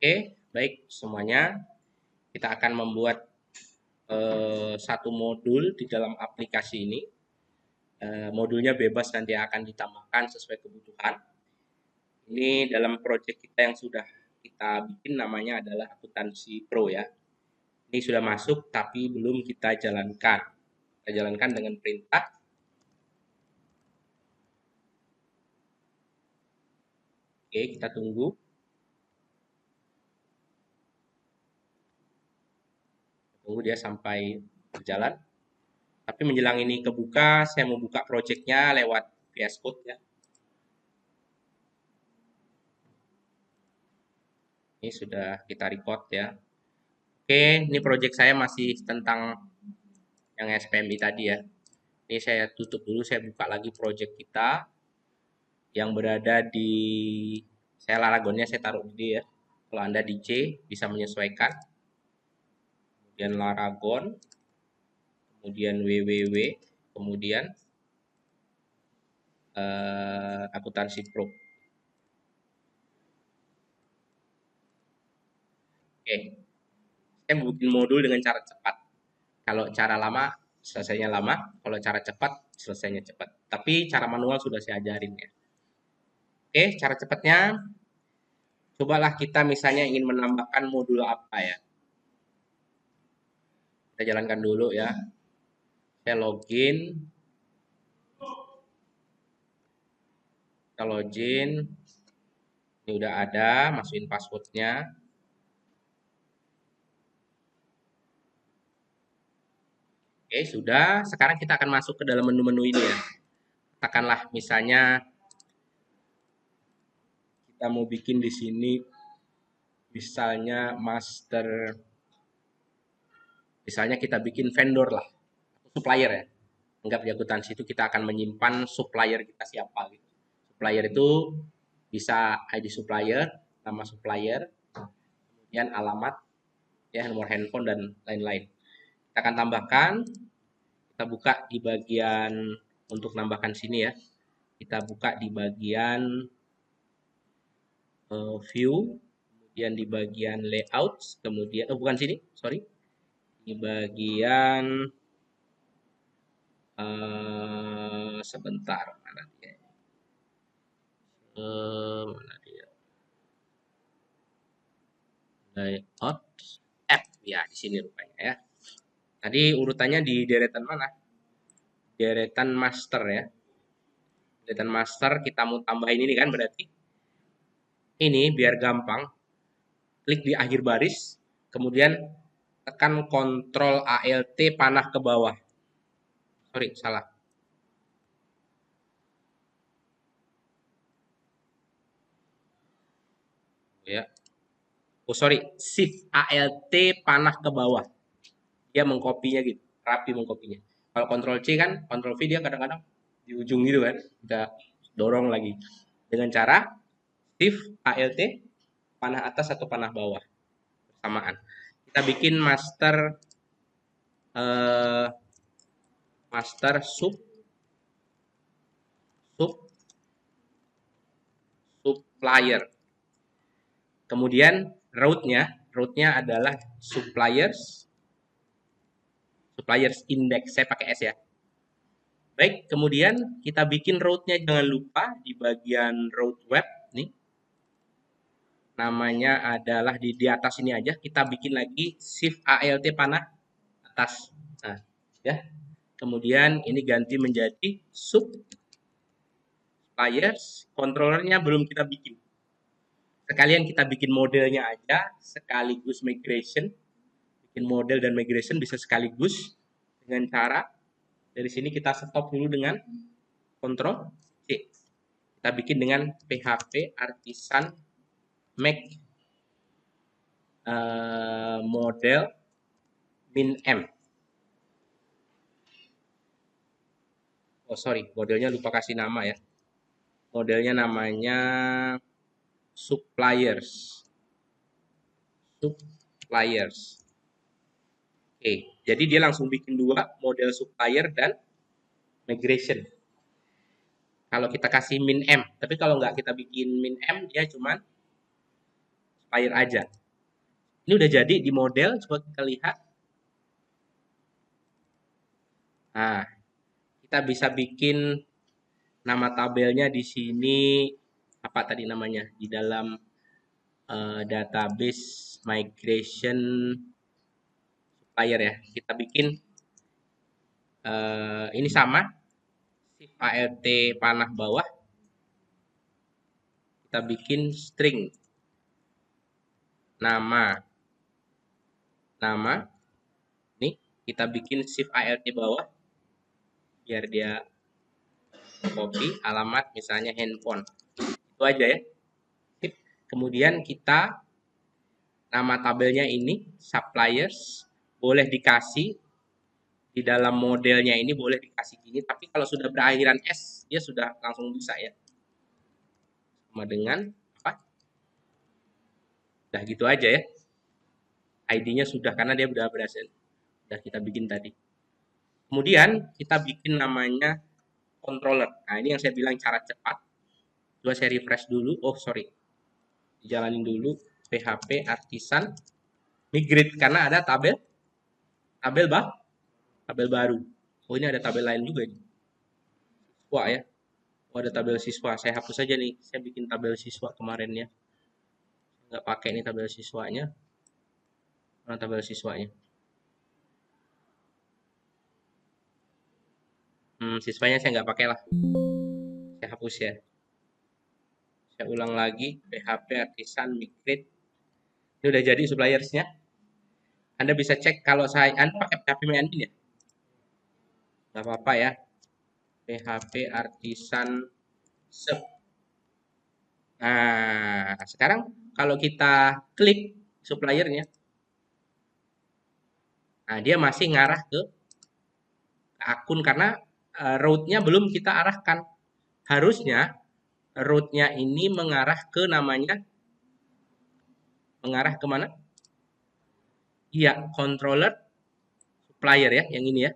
Oke, baik semuanya. Kita akan membuat satu modul di dalam aplikasi ini. Modulnya bebas nanti akan ditambahkan sesuai kebutuhan. Ini dalam proyek kita yang sudah kita bikin namanya adalah akuntansi pro ya. Ini sudah masuk tapi belum kita jalankan. Kita jalankan dengan perintah. Oke, kita tunggu. Tunggu dia sampai berjalan. Tapi menjelang ini kebuka, saya mau buka projectnya lewat VS Code ya. Ini sudah kita record ya. Oke, ini project saya masih tentang yang SPMI tadi ya. Ini saya tutup dulu, saya buka lagi project kita yang berada di saya Laragonnya saya taruh di D ya. Kalau Anda di C bisa menyesuaikan. Kemudian Laragon, kemudian www, kemudian akuntansi pro. Oke, saya bikin modul dengan cara cepat. Kalau cara lama selesainya lama, kalau cara cepat selesainya cepat. Tapi cara manual sudah saya ajarin ya. Oke, cara cepatnya cobalah kita misalnya ingin menambahkan modul apa ya. Kita jalankan dulu ya. Saya login. Kita login. Ini udah ada, masukin passwordnya. Oke, sudah. Sekarang kita akan masuk ke dalam menu-menu ini ya. Katakanlah misalnya kita mau bikin di sini misalnya master, misalnya kita bikin vendor lah, supplier ya. Anggap di akuntansi itu kita akan menyimpan supplier kita siapa gitu. Supplier itu bisa ID supplier, nama supplier, kemudian alamat, ya nomor handphone dan lain-lain. Kita akan tambahkan, kita buka di bagian untuk nambahkan sini ya. Kita buka di bagian view, kemudian di bagian layout, kemudian bukan sini, sorry, di bagian sebentar mana dia? Mana dia? Layout app ya di sini rupanya ya. Tadi urutannya di deretan mana? Deretan master ya. Deretan master kita mau tambahin ini kan berarti. Ini biar gampang. Klik di akhir baris, kemudian tekan Ctrl ALT panah ke bawah. Sorry, salah. Ya. Oh, sorry. Shift ALT panah ke bawah. Dia mengkopinya gitu, rapi mengkopinya. Kalau Ctrl C kan, Ctrl V dia kadang-kadang di ujung gitu kan. Kita dorong lagi. Dengan cara Shift ALT panah atas atau panah bawah bersamaan. Kita bikin master eh, master supplier. Kemudian rootnya adalah suppliers index. Saya pakai S ya. Baik, kemudian kita bikin rootnya jangan lupa di bagian root web nih. Namanya adalah di atas ini aja. Kita bikin lagi shift ALT panah atas. Nah, ya. Kemudian ini ganti menjadi suppliers. Controllernya belum kita bikin. Sekalian kita bikin modelnya aja sekaligus migration. Bikin model dan migration bisa sekaligus dengan cara dari sini kita stop dulu dengan Ctrl C. Kita bikin dengan PHP artisan make model min M. Oh sorry, modelnya lupa kasih nama ya. Modelnya namanya suppliers. Oke, jadi dia langsung bikin dua model supplier dan migration. Kalau kita kasih min M, tapi kalau nggak kita bikin min M, dia cuma supplier aja. Ini udah jadi di model, coba kita lihat. Nah, kita bisa bikin nama tabelnya di sini apa tadi namanya? Di dalam database migration supplier ya. Kita bikin ini sama shift alt panah bawah, kita bikin string nama nih, kita bikin shift alt bawah biar dia copy alamat misalnya handphone. Itu aja ya. Kemudian kita nama tabelnya ini suppliers, boleh dikasih di dalam modelnya ini boleh dikasih gini, tapi kalau sudah berakhiran S dia sudah langsung bisa ya. Sama dengan apa? Udah gitu aja ya. ID-nya sudah karena dia udah berhasil. Udah kita bikin tadi. Kemudian kita bikin namanya controller. Nah, ini yang saya bilang cara cepat. Coba saya refresh dulu. Oh, sorry. Dijalanin dulu PHP artisan migrate karena ada tabel baru. Oh, ini ada tabel lain juga nih. Wah ya. Oh, ada tabel siswa. Saya hapus aja nih. Saya bikin tabel siswa kemarin ya. Nggak pakai nih tabel siswanya. Mana tabel siswanya? Siswanya saya nggak pakai lah. Saya hapus ya. Saya ulang lagi. PHP artisan migrate. Ini udah jadi suppliersnya. Anda bisa cek kalau Anda pakai PHP admin ya. Nggak apa-apa ya. PHP artisan sub. Nah, sekarang kalau kita klik suppliernya, nah dia masih ngarah ke akun karena route-nya belum kita arahkan. Harusnya route-nya ini mengarah ke namanya, mengarah ke mana? Iya, controller supplier ya, yang ini ya.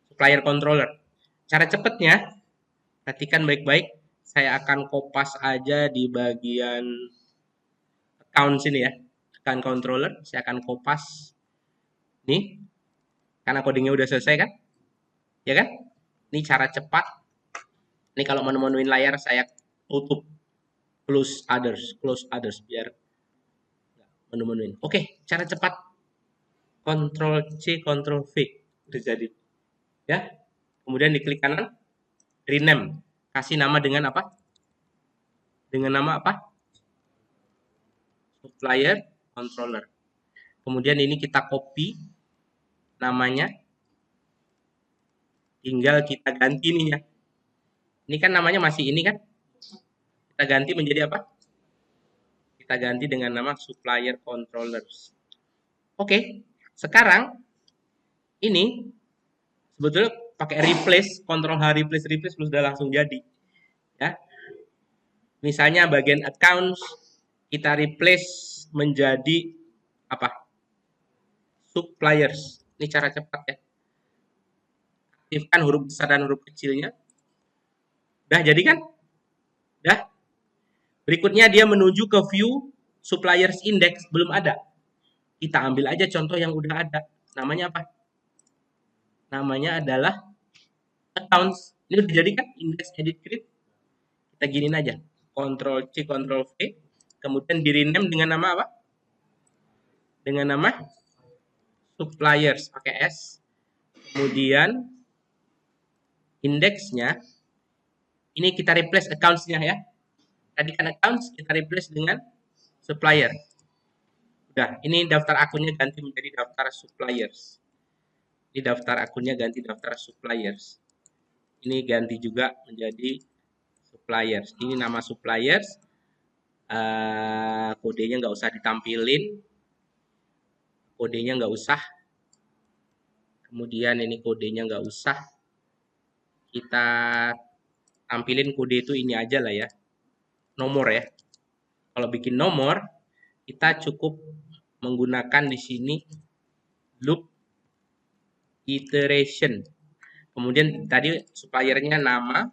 Supplier controller. Cara cepatnya, perhatikan baik-baik. Saya akan kopas aja di bagian account sini ya. Account controller, saya akan kopas. Nih, karena codingnya udah selesai kan? Ya kan? Ini cara cepat. Ini kalau menu-menuin layar saya tutup. Close others biar menu-menuin. Oke, cara cepat. Ctrl C, Ctrl V. Udah jadi. Ya. Kemudian diklik kanan, rename. Kasih nama dengan apa? Dengan nama apa? Supplier controller. Kemudian ini kita copy namanya. Tinggal kita ganti nih ya. Ini kan namanya masih ini kan? Kita ganti menjadi apa? Kita ganti dengan nama supplier controllers. Oke, sekarang ini sebetulnya pakai replace, Ctrl H replace sudah langsung jadi. Ya. Misalnya bagian accounts kita replace menjadi apa? Suppliers. Ini cara cepat ya. Aktifkan huruf besar dan huruf kecilnya. Udah jadi kan? Udah. Berikutnya dia menuju ke view suppliers index, belum ada. Kita ambil aja contoh yang udah ada. Namanya apa? Namanya adalah accounts. Ini udah jadi kan? Index edit grid. Kita giniin aja. Ctrl C, Ctrl V. Kemudian di rename dengan nama apa? Dengan nama suppliers pakai S. Kemudian indeksnya ini kita replace accounts-nya ya. Tadi kan accounts kita replace dengan supplier. Udah, ini daftar akunnya ganti menjadi daftar suppliers. Ini daftar akunnya ganti daftar suppliers. Ini ganti juga menjadi suppliers. Ini nama suppliers. Kodenya nggak usah ditampilin. Kodenya nggak usah. Kemudian ini kodenya nggak usah. Kita tampilin kode itu ini aja lah ya. Nomor ya. Kalau bikin nomor, kita cukup menggunakan di sini loop iteration. Kemudian tadi suppliernya nama,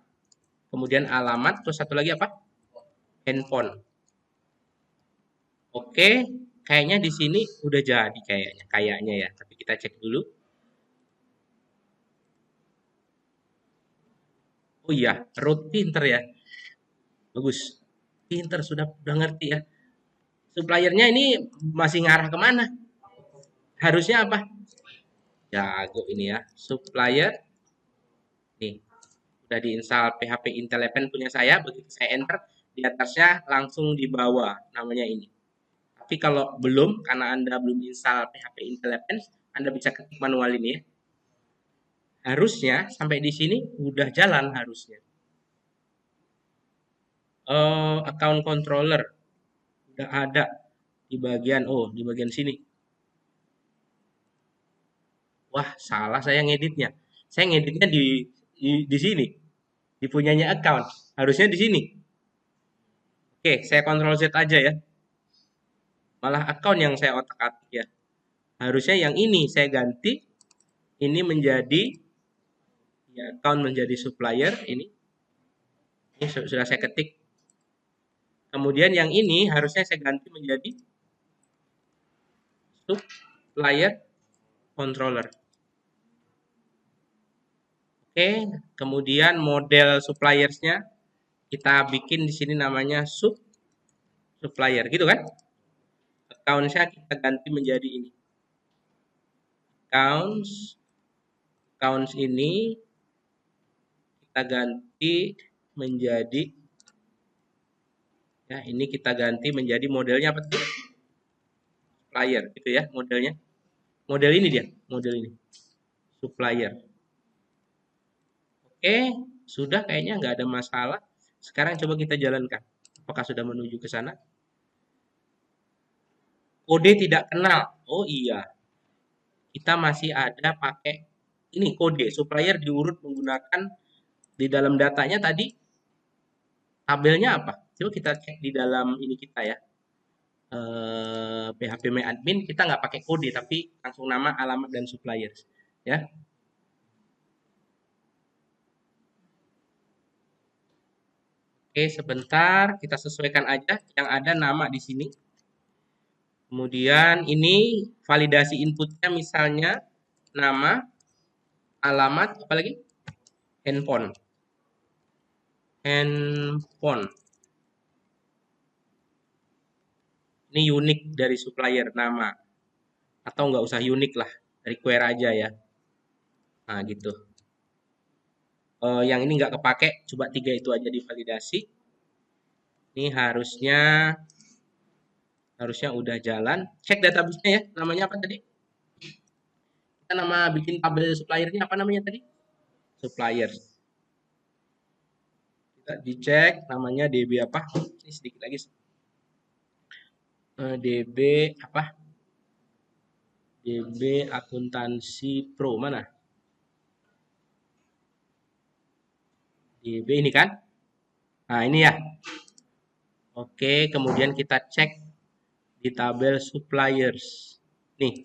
kemudian alamat, terus satu lagi apa? Handphone. Oke, kayaknya di sini udah jadi kayaknya ya. Tapi kita cek dulu. Oh iya, root pinter ya. Bagus. Pinter sudah ngerti ya. Suppliernya ini masih ngarah kemana? Harusnya apa? Jago ini ya. Supplier. Nih, udah diinstal PHP Intel 11 punya saya. Begitu saya enter, di atasnya langsung di bawah namanya ini. Tapi kalau belum, karena Anda belum install PHP Intel 11, Anda bisa ketik manual ini ya. Harusnya sampai di sini udah jalan harusnya. Account controller udah ada di bagian di bagian sini. Wah, salah saya ngeditnya. Saya ngeditnya di sini, di punyanya account. Harusnya di sini. Oke, saya Ctrl Z aja ya. Malah account yang saya otak-atik ya. Harusnya yang ini saya ganti, ini menjadi ya, account menjadi supplier ini. Ini sudah saya ketik. Kemudian yang ini harusnya saya ganti menjadi supplier controller. Oke, kemudian model suppliersnya kita bikin di sini namanya supplier, gitu kan? Accounts-nya kita ganti menjadi ini. Accounts, accounts ini kita ganti menjadi ya ini kita ganti menjadi modelnya apa tuh? Supplier, gitu ya modelnya. Model ini dia, model ini. Supplier. Oke, sudah kayaknya nggak ada masalah. Sekarang coba kita jalankan. Apakah sudah menuju ke sana? Kode tidak kenal. Oh iya, kita masih ada pakai ini kode supplier diurut menggunakan di dalam datanya tadi tabelnya apa? Coba kita cek di dalam ini kita ya. PHP My Admin kita nggak pakai kode tapi langsung nama, alamat dan supplier ya. Oke, sebentar kita sesuaikan aja yang ada nama di sini. Kemudian ini validasi inputnya misalnya nama, alamat, apalagi handphone. Handphone. Ini unik dari supplier nama. Atau nggak usah unik lah, require aja ya. Nah gitu. Yang ini nggak kepake, coba 3 itu aja divalidasi. Ini harusnya udah jalan. Cek database-nya ya, namanya apa tadi? Kita nama bikin tabel suppliernya apa namanya tadi? Supplier. Kita dicek namanya DB apa? Ini sedikit lagi. DB apa? DB akuntansi pro mana? DB ini kan? Nah, ini ya. Oke, kemudian kita cek di tabel suppliers. Nih.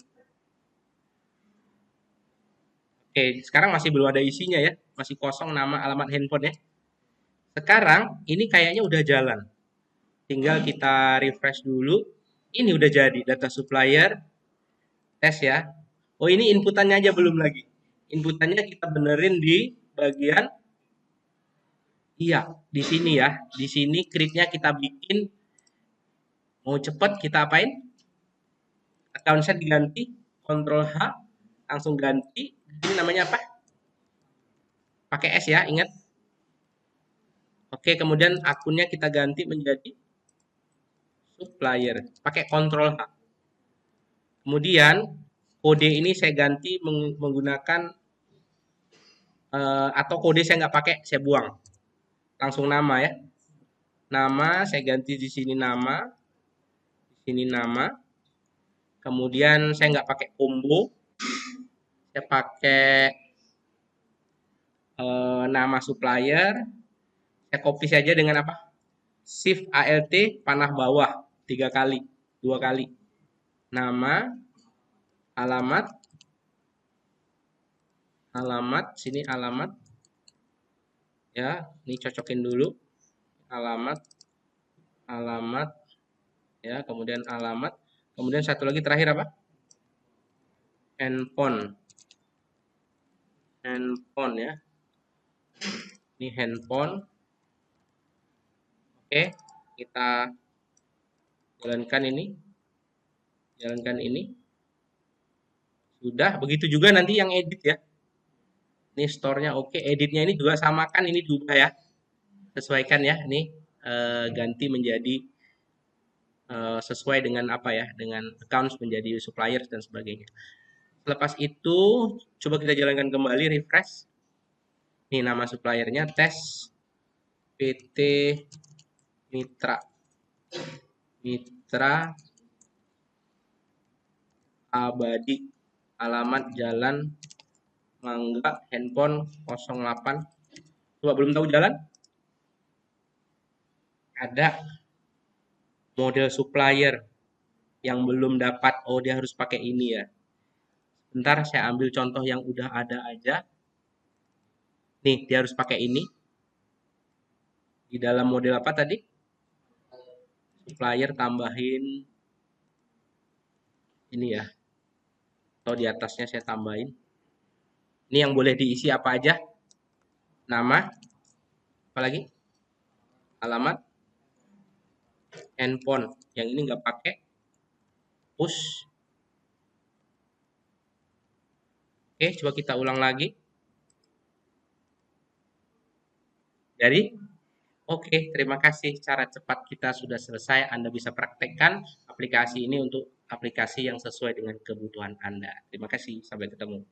Oke, sekarang masih belum ada isinya ya. Masih kosong nama, alamat handphone ya. Sekarang ini kayaknya udah jalan. Tinggal kita refresh dulu. Ini udah jadi data supplier, tes ya. Oh, ini inputannya aja belum lagi. Inputannya kita benerin di bagian iya, di sini ya. Di sini create-nya kita bikin mau cepet kita apain? Account set diganti, Ctrl H, langsung ganti. Ini namanya apa? Pakai S ya, ingat. Oke, kemudian akunnya kita ganti menjadi supplier. Pakai Ctrl H. Kemudian kode ini saya ganti menggunakan atau kode saya nggak pakai, saya buang. Langsung nama ya. Nama saya ganti di sini nama, di sini nama. Kemudian saya nggak pakai combo, saya pakai nama supplier. Saya copy saja dengan apa? Shift ALT panah bawah 3 kali, 2 kali. Nama, alamat, sini alamat. Ya, ini cocokin dulu. Alamat, alamat, ya, kemudian alamat, kemudian satu lagi terakhir apa? Handphone. Handphone ya. Ini handphone. Oke, kita jalankan ini. Jalankan ini. Sudah, begitu juga nanti yang edit ya. Ini store-nya oke, editnya ini juga samakan, ini diubah ya. Sesuaikan ya, ini ganti menjadi sesuai dengan apa ya, dengan accounts menjadi suppliers dan sebagainya. Lepas itu, coba kita jalankan kembali, refresh. Ini nama suppliernya tes PT Mitra. Mitra Abadi. Alamat Jalan Mangga, handphone 08. Coba belum tahu jalan? Ada model supplier yang belum dapat, oh dia harus pakai ini ya. Bentar saya ambil contoh yang udah ada aja. Nih, dia harus pakai ini. Di dalam model apa tadi? Supplier tambahin ini ya. Atau di atasnya saya tambahin. Ini yang boleh diisi apa aja? Nama, apalagi? Alamat, handphone. Yang ini nggak pakai. Push. Oke, coba kita ulang lagi. Dari Oke, terima kasih. Cara cepat kita sudah selesai. Anda bisa praktekkan aplikasi ini untuk aplikasi yang sesuai dengan kebutuhan Anda. Terima kasih. Sampai ketemu.